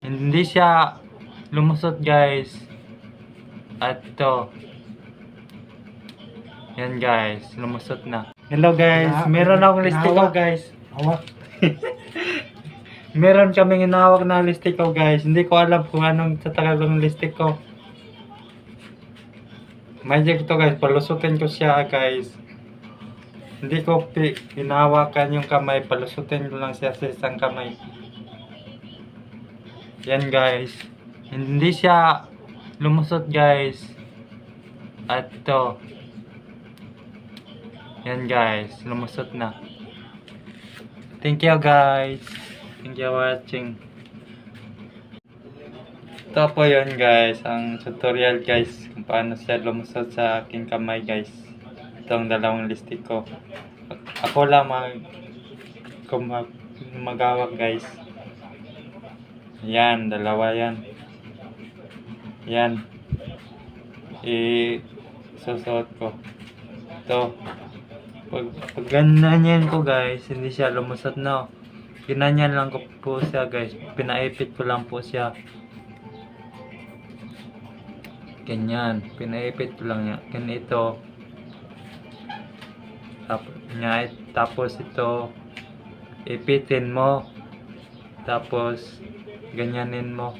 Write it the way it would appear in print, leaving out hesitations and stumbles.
Hindi siya lumusot guys. At ito. Yan guys, lumusot na. Hello guys, meron akong listiko guys. Hawak. Meron kaming inahawak na listiko guys. Hindi ko alam kung anong tatagal ng listiko. Magic to guys, palusutin ko siya guys. Hindi ko hinahawakan yung kamay, palusutin ko lang siya sa isang kamay. Yan guys. Hindi siya lumusot guys. At ito. Yan guys, lumusot na. Thank you guys. Thank you for watching. Ito po yun guys, ang tutorial guys kung paano siya lumusot sa aking kamay guys. Itong dalawang listik ko. Ako lang magawak guys. Yan, dalawa yan. Yan. Isusuot ko. Ito. Pag ganyan ko guys, hindi siya lumusot na. Ginanyan lang ko po siya guys. Pinaipit ko lang po siya. Ganyan. Pinaipit ko lang yan. Ganito. Tapos ito. Ipitin mo. Tapos ganyanin mo.